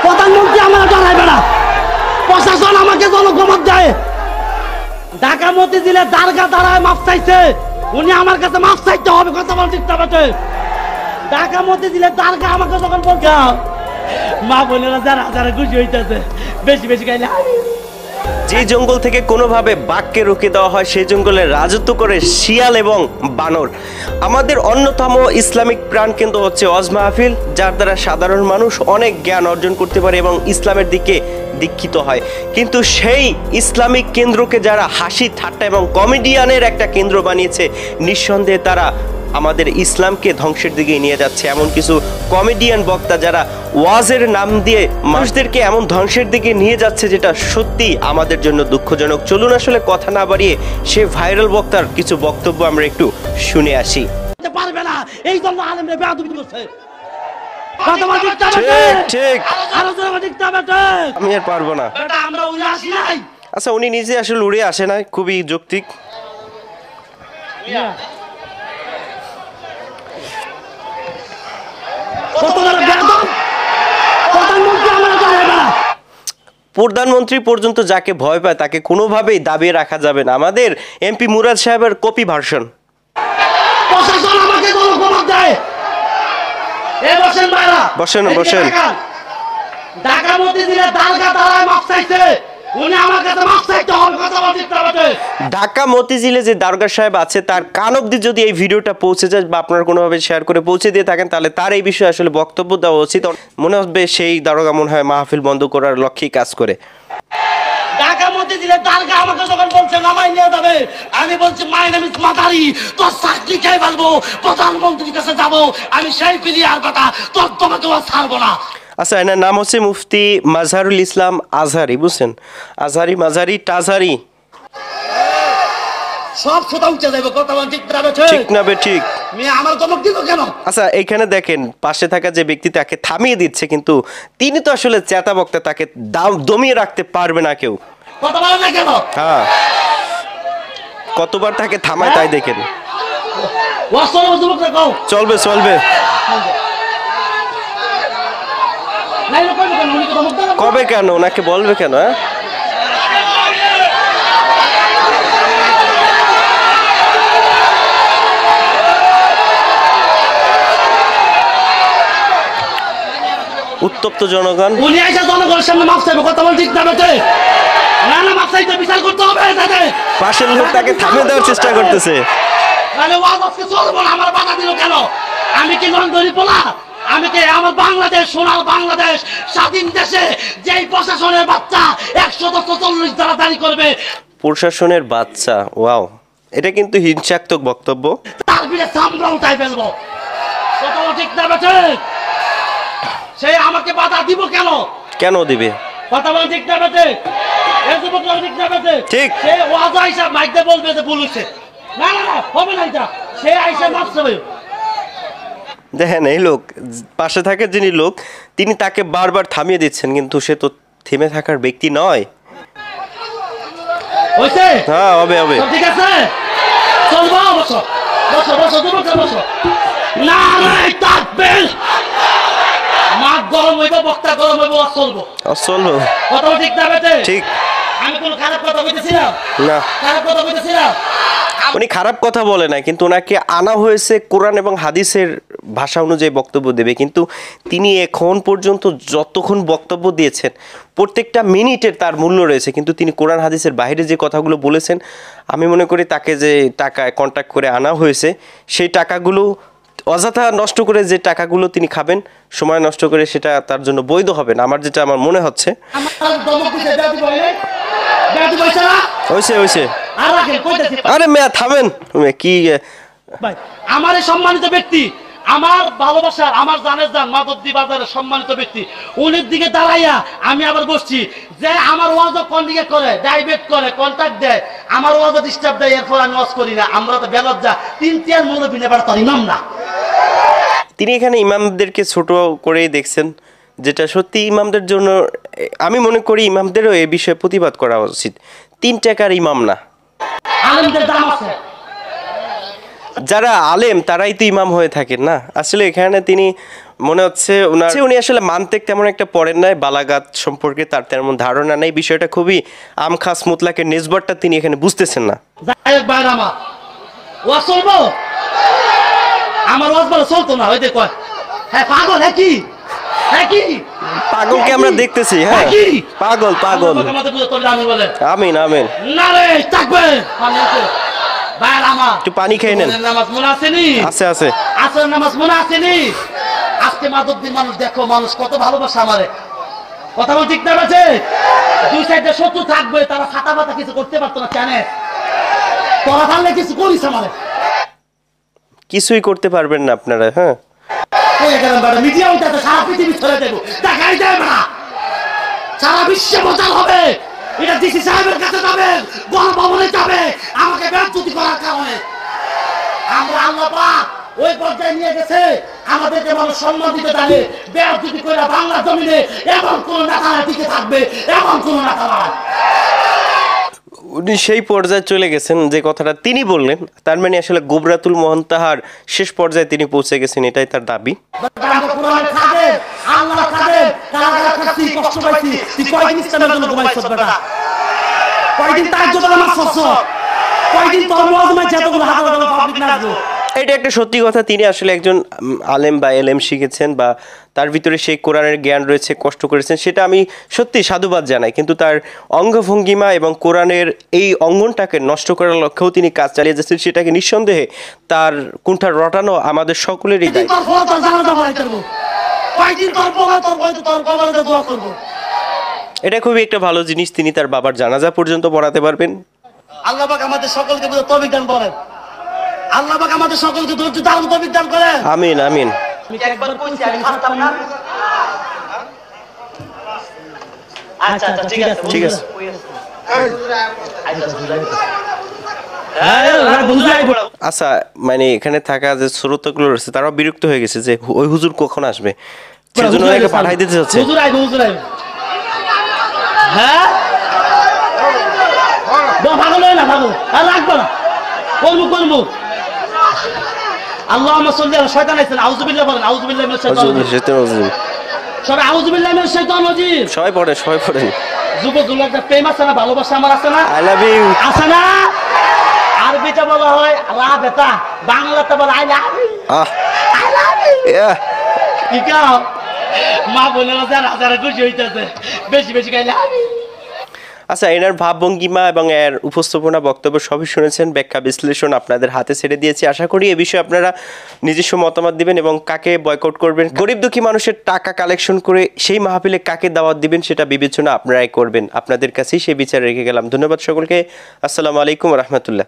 প্রধানমন্ত্রী আমার ডরাইবে না, প্রশাসন আমাকে জনগণত দেয়। ঢাকা মতিঝিলে দারগা দাঁড়ায় মাপ চাইছে, উনি আমার কাছে মাপ চাইতে হবে। কথা বল ঠিক আছে? ঢাকা মতিঝিলে দারগা আমাকে যখন বলছে মা বোনেরা যারা যারা খুশি হইতেছে, বেশি বেশি খাইলে যে জঙ্গল থেকে কোনোভাবে বাঘকে রুখে দেওয়া হয় সেই জঙ্গলে রাজত্ব করে শিয়াল এবং বানর। আমাদের অন্যতম ইসলামিক প্রাণকেন্দ্র হচ্ছে ওয়াজ মাহফিল, যার দ্বারা সাধারণ মানুষ অনেক জ্ঞান অর্জন করতে পারে এবং ইসলামের দিকে দীক্ষিত হয়। কিন্তু সেই ইসলামিক কেন্দ্রকে যারা হাসি ঠাট্টা এবং কমেডিয়ানের একটা কেন্দ্র বানিয়েছে, নিঃসন্দেহে তারা আমাদের ইসলামকে ধ্বংসের দিকে নিয়ে যাচ্ছে। এমন কিছু কমেডিয়ান বক্তা যারা ওয়াজের নাম দিয়ে মানুষদেরকে এমন ধ্বংসের দিকে নিয়ে যাচ্ছে, যেটা সত্যি আমাদের জন্য দুঃখজনক। চলুন আসলে কথা না বাড়িয়ে সে ভাইরাল বক্তার কিছু বক্তব্য আমরা একটু শুনে আসি। পারবে না, এই জন্য আলেমরা বেয়াদবি করছে। আমি আর পারবো না। আচ্ছা, উনি নিজে আসলে উড়ে আসে না, খুবই যৌক্তিক। প্রধানমন্ত্রী পর্যন্ত যাকে ভয় পায় তাকে কোনোভাবেই দাবিয়ে রাখা যাবে না। আমাদের এমপি মুরাদ সাহেবের কপি ভার্সন। প্রশাসন আমাকে জনগণত দেয়। বসেন ভাইরা, বসেন বসেন। ঢাকা মতিঝিলে দারগা দাঁড়ায় মাপ চাইছে, উনি আমার কাছে মাপ চাইতে হবে। কথা বল ঠিক আছে? ঢাকা মতিঝিলে যে দারোগা সাহেব আছে তার কান অবধি যদি এই ভিডিওটা পৌঁছে যায় বা আপনারা কোনোভাবে শেয়ার করে পৌঁছে দিয়ে থাকেন, তাহলে তার এই বিষয়ে আসলে বক্তব্য দেওয়া উচিত। মনে হবে সেই দারোগা মনে হয় মাহফিল বন্ধ করার লক্ষ্যেই কাজ করে। ঢাকা মতিঝিলে দারগা আমাকে যখন বলছে নামাই নিয়ে যাবে, আমি বলছি মাই নেম ইজ মাদারি, তোর চাকরি খেয়ে ফেলবো, প্রধানমন্ত্রীর কাছে যাবো, আমি সেই প্লেয়ার কথা, তোর তোমাকে ছাড়বো না। আচ্ছা, এনার নাম হচ্ছে মুফতি মাজহারুল ইসলাম আজহারি, বুঝছেন? আজহারি মাঝারি টাজহারি সব কথা উঠে যাবে। কথা বল ঠিক না? ঠিক না বে ঠিক? আমার চমক দিল কেন? আচ্ছা, এইখানে দেখেন পাশে থাকা যে ব্যক্তি তাকে থামিয়ে দিচ্ছে, কিন্তু তিনি তো আসলে চেতা বক্তা, তাকে দমিয়ে রাখতে পারবে না কেউ। কথা বলে না কেন? হ্যাঁ, কতবার তাকে থামায় তাই দেখেন। চলবে চলবে, কবে কেন ওনাকে বলবে কেন? উত্তপ্ত জনগণ, উনি আইসা জনগণের সামনে মাপ চাইবে। কথা বল ঠিক না? না না, মাপ চাইতে বিচার করতে হবে। পাশের লোক তাকে থামিয়ে দেওয়ার চেষ্টা করতেছে। ওয়াজ আজকে চলবো না, আমার বাধা দিল কেন? আমি কি লন্ডনি পোলা? আমি কি আমার বাংলাদেশ, সোনার বাংলাদেশ, স্বাধীন দেশে যেই প্রশাসনের বাচ্চা 140 দ্বারা দাঁড়ি করবে, প্রশাসনের বাচ্চা, ওয়াও, এটা কিন্তু হিংসাত্মক বক্তব্য। তার বিলে চামড়া উঠাই ফেলবো। কথা বল ঠিক না? সে আমাকে বাধা দিব কেন? কেন দিবে? কথা বল ঠিক না? ঠিক। সে ওয়াজ আইসা মাইক দিয়ে বলবে যে বলছে না না না, হবে না এটা। সে আইসা মাপ চাইবে। দেখেন, এই লোক পাশে থাকে যিনি লোক, তিনি তাকে বারবার থামিয়ে দিচ্ছেন, কিন্তু সে তো থেমে থাকার ব্যক্তি নয়। হ্যাঁ, হবে হবে, ঠিক আছে, চলবো। বসো বসো বসো বসো। না না, তাকবীর। মাঠ গরম হইব, বক্তা গরম হইব, চলবো চলবো। কথা ঠিক না? ঠিক। আমি কোন খারাপ কথা বলতেছিলাম না? খারাপ কথা বলতেছিলাম? উনি খারাপ কথা বলে না, কিন্তু ওনাকে আনা হয়েছে কোরআন এবং হাদিসের ভাষা অনুযায়ী বক্তব্য দেবে। কিন্তু তিনি এখন পর্যন্ত যতক্ষণ বক্তব্য দিয়েছেন প্রত্যেকটা মিনিটের তার মূল্য রয়েছে, কিন্তু তিনি কোরআন হাদিসের বাইরে যে কথাগুলো বলেছেন, আমি মনে করি তাকে যে টাকায় কন্ট্যাক্ট করে আনা হয়েছে সেই টাকাগুলো অযথা নষ্ট করে যে টাকাগুলো তিনি খাবেন, সময় নষ্ট করে, সেটা তার জন্য বৈধ হবে না, আমার যেটা আমার মনে হচ্ছে। আরে মেয়া থামেন, কি আমার সম্মানিত ব্যক্তি, আমার ভালোবাসার, আমার জানের জান মাধবদী বাজারের সম্মানিত ব্যক্তি, উনির দিকে দাঁড়াইয়া আমি আবার বসছি যে আমার ওয়াজ কোন দিকে করে, ডাইভেট করে, কন্টাক্ট দেয়, আমার ওয়াজ ডিস্টার্ব দেয়, এরপর আমি ওয়াজ করি না। আমরা তো বেলজ্জা, 3 মুরব্বী নেবার তার ইমাম না। তিনি এখানে ইমামদেরকে ছোট করেই দেখছেন, যেটা সত্যি ইমামদের জন্য আমি মনে করি ইমামদেরও এই বিষয়ে প্রতিবাদ করা উচিত। 3 টাকার ইমাম না। আলেমদের দাম আছে। যারা আলেম তারাই তো ইমাম হয়ে থাকেন না, আসলে এখানে তিনি মনে হচ্ছে উনি আসলে মানতেক তেমন একটা পড়েন নাই, বালাগাত সম্পর্কে তার তেমন ধারণা নেই, বিষয়টা খুবই আমখাস মুতলাকের নিসবতটা তিনি এখানে বুঝতেছেন না। আমার ওয়াজ বলে চলতো না, হইতে কয় হ্যাঁ পাগল, হ্যাঁ কি পাগলকে আমরা দেখতেছি, হ্যাঁ পাগল পাগল। আমিন আমিন। একটু পানি খেয়ে নেন। নামাজ মনে আসেনি? আছে আছে। আসর নামাজ মনে আসেনি? আজকে মাদকদিন মানুষ দেখো, মানুষ কত ভালোবাসে আমারে, কথা বল ঠিক না আছে? দুই সাইডে শত্রু থাকবে, তারা ফাটা ফাটা কিছু করতে পারতো না, কেন তোরা পারলে কিছু করিস আমারে? কিছুই করতে পারবেন না আপনারা। হ্যাঁ মিডিয়া উঠাতে সারা পৃথিবী ছড়ে দেবো, দেখাই যায় না, সারা বিশ্বে প্রচার হবে, এটা ডিসি সাহেবের কাছে যাবে, গণভবনে যাবে, আমাকে বেজ্জতি করার কারণে। আমরা আল্লাহ পাক ওই পর্যায়ে নিয়ে গেছে, আমাদেরকে মানুষ সম্মান দিতে জানে, বেজ্জতি করে বাংলা জমিনে এমন কোন নেতা টিকে থাকবে, এমন কোন নেতা নয়। উনি সেই পর্যায়ে চলে গেছেন যে কথাটা তিনি বললেন, তার মানে আসলে গোবরাতুল মোহনতাহার শেষ পর্যায়ে তিনি পৌঁছে গেছেন, এটাই তার দাবি। এটা একটা সত্যি কথা, তিনি আসলে একজন আলেম বা এলেম শিখেছেন বা তার ভিতরে সেই কোরআনের জ্ঞান রয়েছে, কষ্ট করেছেন, সেটা আমি সত্যি সাধুবাদ জানাই। কিন্তু তার অঙ্গভঙ্গিমা এবং কোরআনের এই অঙ্গনটাকে নষ্ট করার লক্ষ্যেও তিনি কাজ চালিয়ে যাচ্ছেন, সেটাকে নিঃসন্দেহে তার কুণ্ঠা রটানো আমাদের সকলেরই দায়িত্ব। এটা খুবই একটা ভালো জিনিস, তিনি তার বাবার জানাজা পর্যন্ত পড়াতে পারবেন। আল্লাহ পাক আমাদের সকলকে তৌফিক দান করেন, আল্লাহ পাক আমাদের সকলকে ধৈর্য ধারণ তৌফিক দান করেন। আমিন আমিন। আচ্ছা আচ্ছা ঠিক আছে ঠিক আছে। আচ্ছা, মানে এখানে থাকা যে শ্রোতাগুলো রয়েছে তারাও বিরক্ত হয়ে গেছে যে ওই হুজুর কখন আসবে, সেজন্য ওনাকে পাঠাই দিতে যাচ্ছে। হুজুর আইবে, হুজুর আইবে। হ্যাঁ ভাগল হয় না, ভাগল আর রাখবো না, করবো করবো। আল্লাহুম্মা সাল্লি আলা শয়তান আইছেন, আউযুবিল্লাহ বলেন, আউযুবিল্লাহি মিনাশ শাইতানির রাজিম। সবাই আউযুবিল্লাহি মিনাশ শাইতানির রাজিম। সবাই পড়েন, সবাই পড়েন। যুবকগুলো একটা প্রেম আছে না, ভালোবাসা আমার আছে না, আই লাভ ইউ আছে না? আরবিতে বলা হয় লা বেটা, বাংলাতে বলা I love you. I love you. কি কাও মা বলে না, যারা যারা খুশি হইতেছে বেশি বেশি আই লাভ ইউ। আচ্ছা, এনার ভাবভঙ্গিমা এবং এর উপস্থাপনা বক্তব্য সবই শুনেছেন, ব্যাখ্যা বিশ্লেষণ আপনাদের হাতে ছেড়ে দিয়েছি। আশা করি এ বিষয়ে আপনারা নিজস্ব মতামত দিবেন এবং কাকে বয়কট করবেন, গরিব দুঃখী মানুষের টাকা কালেকশন করে সেই মাহফিলে কাকে দাওয়াত দিবেন সেটা বিবেচনা আপনারাই করবেন। আপনাদের কাছেই সেই বিচার রেখে গেলাম। ধন্যবাদ সকলকে। আসসালামু আলাইকুম ওয়া রাহমাতুল্লাহ।